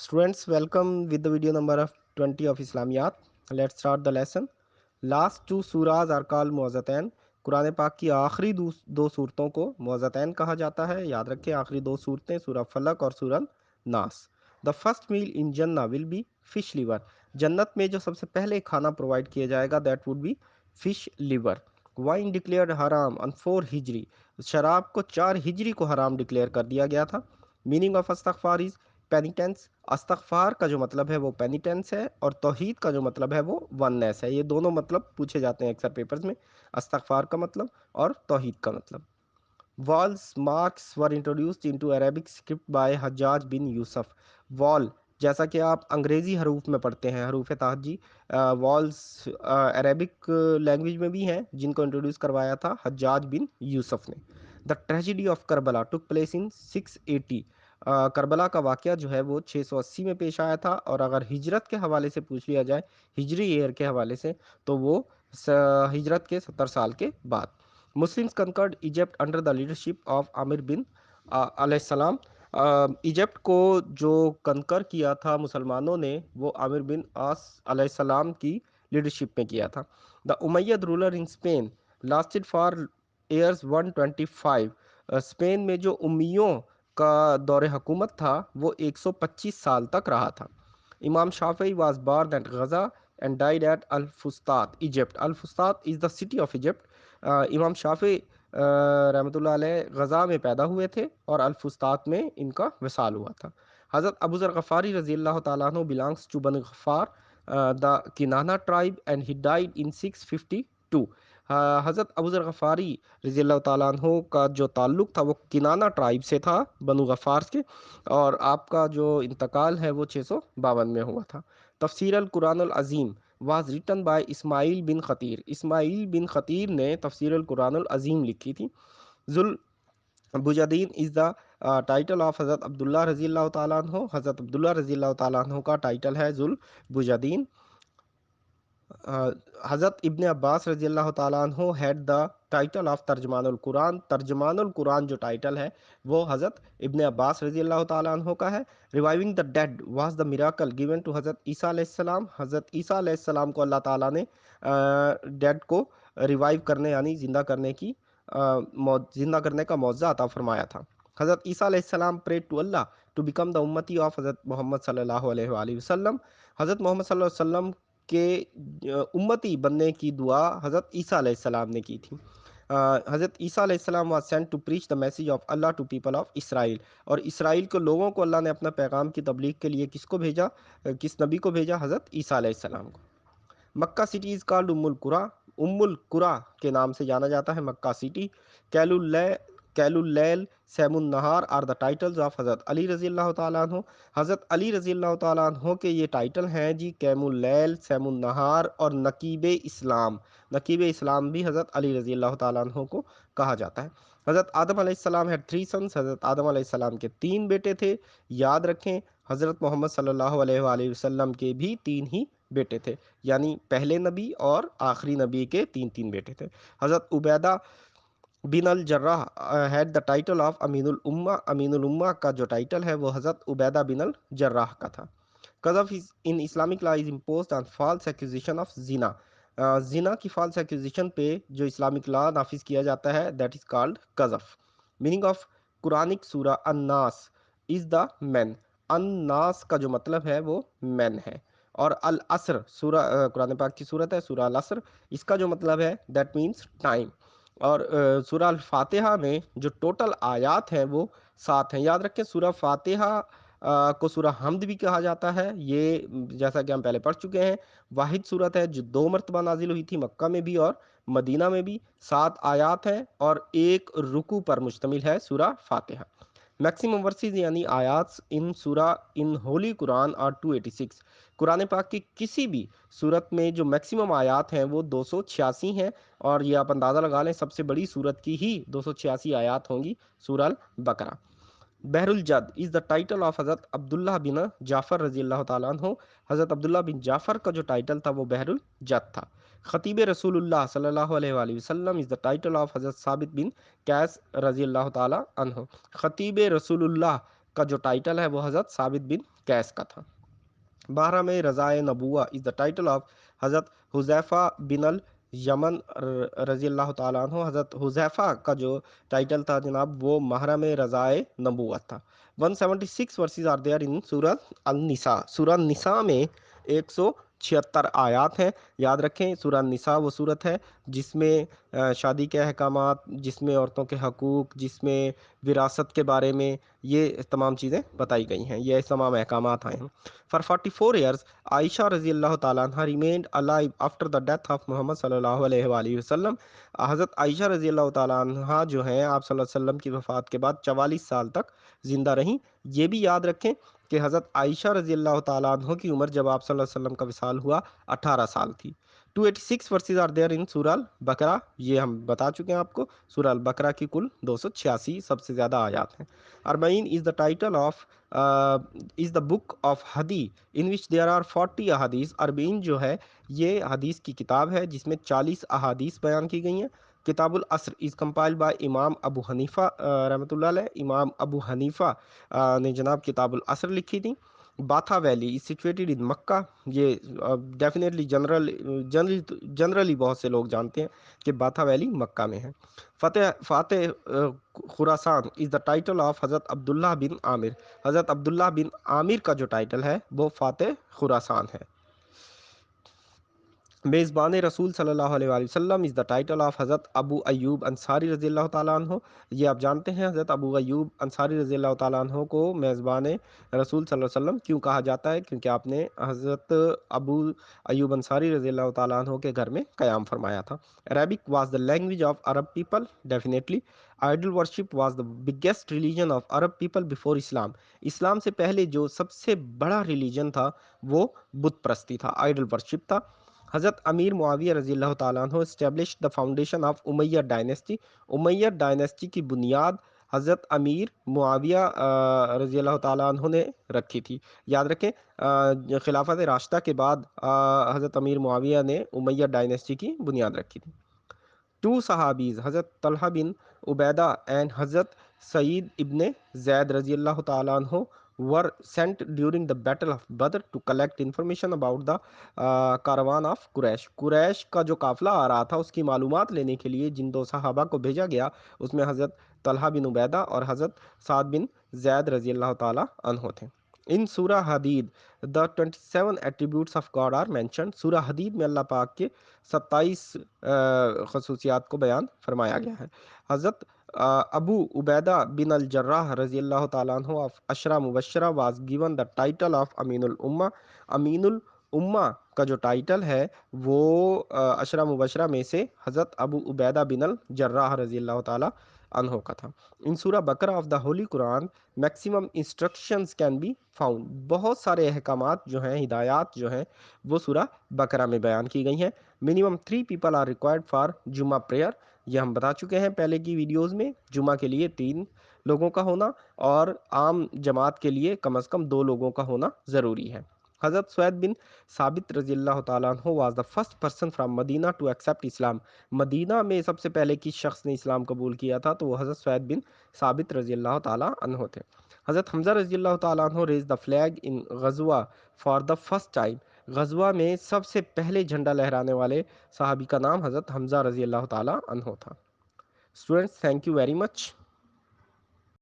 Students, welcome with the video number of 20 of Islamiyat. Let's start the lesson. Last two surahs are called मुअज़्ज़तैन. Quran पाक की आखिरी दो सूरतों को मुअज़्ज़तैन कहा जाता है. याद रखें, आखिरी दो सूरतें सूरह फलक और सूरह नास. द फर्स्ट मील इन जन्ना विल बी फिश लिवर. जन्नत में जो सबसे पहले खाना प्रोवाइड किया जाएगा that would be fish liver. Wine declared हराम ऑन 4 हिजरी. शराब को 4 हिजरी को हराम डिक्लेयर कर दिया गया था. मीनिंग ऑफ अस्तगफार इज पेनिटेंस. अस्तगफार का जो मतलब है वो पेनिटेंस है, और तौहीद का जो मतलब है वो वननेस है. ये दोनों मतलब पूछे जाते हैं अक्सर पेपर्स में, अस्तगफार का मतलब और तौहीद का मतलब. Vowels marks were introduced into Arabic script by Hajjaj bin Yusuf. Vowel, जैसा कि आप अंग्रेज़ी हरूफ में पढ़ते हैं, हरूफ ताहजी, वॉल्स अरेबिक लैंग्वेज में भी हैं, जिनको इंट्रोड्यूस करवाया था हज्जाज बिन यूसुफ ने. The tragedy of Karbala took place in 680. Karbala का वाक़या जो है वो 680 में पेश आया था. और अगर हिजरत के हवाले से पूछ लिया जाए, हिजरी ईयर के हवाले से, तो वो हिजरत के 70 साल के बाद. Muslims conquered Egypt under the leadership of आमिर बिन अलैहिस्सलाम. इजिप्ट को जो कंकर किया था मुसलमानों ने, वो आमिर बिन आस अलैहिस्सलाम की लीडरशिप में किया था. The Umayyad ruler in Spain lasted for years 125. Spain में जो उम्मियों का दौर हुकूमत था वो 125 साल तक रहा था. इमाम Shafi was born at Gaza and died at Al Fustat, Egypt. Al Fustat is the city of Egypt. इमाम शाफी रहमतुल्लाह अलैह गज़ा में पैदा हुए थे और अल फुस्तात में इनका विसाल हुआ था. हज़रत अबू ज़र गफ़ारी रज़ी अल्लाह ताला अन्हु बिलोंग्स टू बनी गफ़ार द किनाना tribe and he died in 652. हज़रत अबू ज़र गफ़ारी रज़ी अल्लाह ताला अन्हु का जो ताल्लुक़ था वो किनाना ट्राइब से था, बनु गफ़ार के, और आपका जो इंतकाल है वो 652 में हुआ था. तफसीर अल कुरान अल अज़ीम वाज रिटन बाय इस्माइल बिन ख़तीर. इस्माइल बिन ख़तीर ने तफसीर अल कुरान अल अज़ीम लिखी थी. जुल बुजादीन इज़ द टाइटल ऑफ हज़रत अब्दुल्ला रज़ी अल्लाह ताला अन्हु. हज़रत अब्दुल्ला रज़ी अल्लाह ताला अन्हु का टाइटल है जुल बुजादीन. हज़रत इब्ने अब्बास रज़ी अल्लाह ताला अन्हु हैड द टाइटल ऑफ तर्जमानुल कुरान. तर्जमानुल कुरान जो टाइटल है वो हज़रत इब्ने अब्बास रज़ी अल्लाह ताला अन्हु का है. Reviving the dead was the miracle given to Hazrat ईसा अलैहिस्सलाम. हज़रत ईसा अलैहिस्सलाम को अल्लाह ताला ने डेड को रिवाइव करने यानी ज़िंदा करने की ज़िंदा करने का मौज़ा अता फरमाया था. हज़रत ईसा अलैहिस्सलाम प्रेड टू अल्लाह टू बिकम द उम्मती ऑफ हज़रत मोहम्मद सल्लल्लाहु अलैहि वसल्लम. हज़रत मोहम्मद सल्लल्लाहु अलैहि वसल्लम के उम्मती बनने की दुआ हज़रत ईसा अलैहिस्सलाम ने की थी. हज़रत ईसा अलैहिस्सलाम was sent to preach the message of Allah to people of Israel. और इसराइल के लोगों को अल्लाह ने अपना पैगाम की तबलीग के लिए किसको भेजा, किस नबी को भेजा? हज़रत ईसा अलैहिस्सलाम को. मक्का सिटी इज़ कॉल्ड उम्मुल कुरा. उम्मुल कुरा के नाम से जाना जाता है मक्का city. कैलुल कैलुल्लैल सैमुन Nahar are the titles of हज़रत अली रज़ी अल्लाह ताला अन्हु. हज़रत अली रज़ी अल्लाह ताला अन्हु के ये टाइटल हैं जी, कैमुल्लैल, सैमुन नहार और नकीब इस्लाम. नकीब इस्लाम भी हज़रत अली रज़ी अल्लाह ताला अन्हु को कहा जाता है. हज़रत आदम अलैहिस्सलाम हैड 3 सन्स. हज़रत आदम अलैहिस्सलाम के 3 बेटे थे. याद रखें, हज़रत मोहम्मद सल्लल्लाहु अलैहि वसल्लम के भी 3 ही बेटे थे, यानी पहले नबी और आखिरी नबी के 3 बेटे थे. हज़रत उबैदा बिन अल जर्राह हैड द टाइटल ऑफ अमीनुल उम्मा. अमीनुल उम्मा का जो टाइटल है वो हज़रत उबैदा बिन अल जर्राह का था. कज़फ is in Islamic law is imposed on false accusation of जिना. जिना की फॉल्स एक्यूजिशन पे जो इस्लामिक लॉ नाफिज किया जाता है दैट इज़ कॉल्ड कज़फ. मीनिंग ऑफ कुरानिक सूरा अन्नास इज़ द मैन. अन्नास का जो मतलब है वो मैन है. और अल असर सूरा कुरान पाक की सूरत है, सूरा अल असर, इसका जो मतलब है दैट मीन्स टाइम. और सूरा अल फातिहा में जो टोटल आयात हैं वो 7 हैं. याद रखें, सूरा फातिहा को सूरा हमद भी कहा जाता है. ये जैसा कि हम पहले पढ़ चुके हैं, वाहिद सूरत है जो 2 मरतबा नाजिल हुई थी, मक्का में भी और मदीना में भी. 7 आयात हैं और एक रुकू पर मुश्तमिल है सूरा फातिहा. मैक्सिमम वर्सेस यानी आयात इन सूरा इन होली कुरान और 286. कुरान पाक की किसी भी सूरत में जो मैक्सिमम आयात हैं वो 286 हैं. और ये आप अंदाज़ा लगा लें, सबसे बड़ी सूरत की ही 286 आयात होंगी, सूरह अल बकरा. बहरुल जद इज़ द टाइटल ऑफ हज़रत अब्दुल्ला बिन जाफ़र रज़ी अल्लाह ताला अन्हु. हज़रत अब्दुल्ला बिन जाफ़र का जो टाइटल था वो बहरुल जद था. ख़तीब रसूलुल्लाह सल्लल्लाहु अलैहि वसल्लम इज़ द टाइटल ऑफ हज़रत साबित बिन कैस रज़ी अल्लाह ताला अन्हु. ख़तीब रसूलुल्लाह کا جو ٹائٹل ہے وہ حضرت ثابت بن قیس کا تھا۔ بارہ میں رضائے نبوہ از دا ٹائٹل آف حضرت حذیفہ بن الیمن رضی اللہ تعالیٰ عنہ۔ حضرت حذیفہ کا جو ٹائٹل تھا جناب وہ محرم رضائے نبوت تھا۔ 176 ورسز آر دیئر ان سورہ النساء۔ سورہ النساء میں 176 آیات ہیں۔ یاد رکھیں سورہ النساء وہ سورت ہے جس میں شادی کے احکامات، جس میں عورتوں کے حقوق، جس میں وراثت کے بارے میں یہ تمام چیزیں بتائی گئی ہیں، یہ تمام احکامات آئے ہیں۔ For 44 years, عائشہ رضی اللہ تعالیٰ عنہ remained alive after the death of محمد صلی اللہ علیہ وآلہ وسلم۔ حضرت عائشہ رضی اللہ تعالیٰ عنہ جو ہیں آپ صلی اللہ علیہ وسلم کی وفات کے بعد 44 سال تک زندہ رہیں۔ یہ بھی یاد رکھیں کہ حضرت عائشہ رضی اللہ تعالیٰ عنہ کی عمر جب آپ صلی اللہ علیہ وسلم کا وصال ہوا 18 سال تھی۔ 286 ورسز آر دیئر ان سورہ البقرہ، یہ ہم بتا چکے ہیں آپ کو۔ سورہ البقرہ کی کل 286 سب سے زیادہ آیات ہیں۔ اربعین is the title of is the book of hadith in which there are 40 احادیث۔ اربعین جو ہے یہ حدیث کی کتاب ہے جس میں 40 احادیث بیان کی گئی ہیں۔ کتاب العصر is compiled by امام ابو حنیفہ رحمۃ اللہ علیہ۔ امام ابو حنیفہ نے جناب کتاب العصر لکھی تھی۔ باتھا ویلی از سچویٹڈ ان مکہ، یہ ڈیفینیٹلی جنرلی بہت سے لوگ جانتے ہیں کہ باتھا ویلی مکہ میں ہے۔ فاتح خراسان از دا ٹائٹل آف حضرت عبداللہ بن عامر۔ حضرت عبداللہ بن عامر کا جو ٹائٹل ہے وہ فاتح خراسان ہے۔ میزبان رسول صلی اللہ علیہ وآلہ وسلم از دا ٹائٹل آف حضرت ابو ایوب انصاری رضی اللہ تعالیٰ عنہ۔ یہ آپ جانتے ہیں حضرت ابو ایوب انصاری رضی اللہ تعالیٰ عنہ کو میزبان رسول صلی اللہ علیہ وسلم کیوں کہا جاتا ہے؟ کیونکہ آپ نے حضرت ابو ایوب انصاری رضی اللہ تعالیٰ عنہ کے گھر میں قیام فرمایا تھا۔ Arabic was the language of Arab people, definitely. Idol worship was the biggest religion of Arab people before Islam. اسلام سے پہلے جو سب سے بڑا ریلیجن تھا وہ بت پرستی تھا، آئیڈل ورشپ تھا۔ حضرت امیر معاویہ رضی اللہ تعالیٰ عنہ establish the foundation of Umayya dynasty. Umayya dynasty کی بنیاد حضرت امیر معاویہ رضی اللہ تعالیٰ عنہ نے رکھی تھی۔ یاد رکھیں خلافت راشدہ کے بعد حضرت امیر معاویہ نے امیہ ڈائنیسٹی کی بنیاد رکھی تھی۔ ٹو صحابیز حضرت طلحہ بن عبیدہ اینڈ حضرت سعید ابن زید رضی اللہ تعالیٰ عنہ were sent during the battle of Badr to collect information about the Karwan of قریش۔ قریش کا جو قافلہ آ رہا تھا اس کی معلومات لینے کے لیے جن دو صحابہ کو بھیجا گیا اس میں حضرت طلحہ بن عبیدہ اور حضرت سعد بن زید رضی اللہ تعالیٰ عنہ تھے۔ ان سورہ حدید the 27 attributes of God are mentioned۔ سورہ حدید میں اللہ پاک کے 27 خصوصیات کو بیان فرمایا گیا ہے۔ حضرت ابو عبیدہ بن الجراح رضی اللہ تعالیٰ عنہ of Ishrah Mubashira was given the title of امین الامہ۔ امین الامہ کا جو ٹائٹل ہے وہ عشرہ مبشرہ میں سے حضرت ابو عبیدہ بن الجراح رضی اللہ تعالیٰ عنہ کا تھا۔ ان سورہ بقرہ of the holy Quran maximum instructions can be found. بہت سارے احکامات جو ہیں، ہدایات جو ہیں وہ سورہ بقرہ میں بیان کی گئی ہیں۔ Minimum 3 people are required for Jumma prayer, یہ ہم بتا چکے ہیں پہلے کی ویڈیوز میں۔ جمعہ کے لیے 3 لوگوں کا ہونا اور عام جماعت کے لیے کم از کم 2 لوگوں کا ہونا ضروری ہے۔ حضرت سوید بن ثابت رضی اللہ تعالیٰ عنہ was the first person from Medina to accept Islam. مدینہ میں سب سے پہلے کس شخص نے اسلام قبول کیا تھا تو وہ حضرت سوید بن ثابت رضی اللہ تعالیٰ عنہ تھے۔ حضرت حمزہ رضی اللہ تعالیٰ عنہ ریز دا فلیگ ان غزوہ فار دا فرسٹ ٹائم۔ غزوہ میں سب سے پہلے جھنڈا لہرانے والے صحابی کا نام حضرت حمزہ رضی اللہ تعالیٰ عنہ تھا۔ Students thank you very much.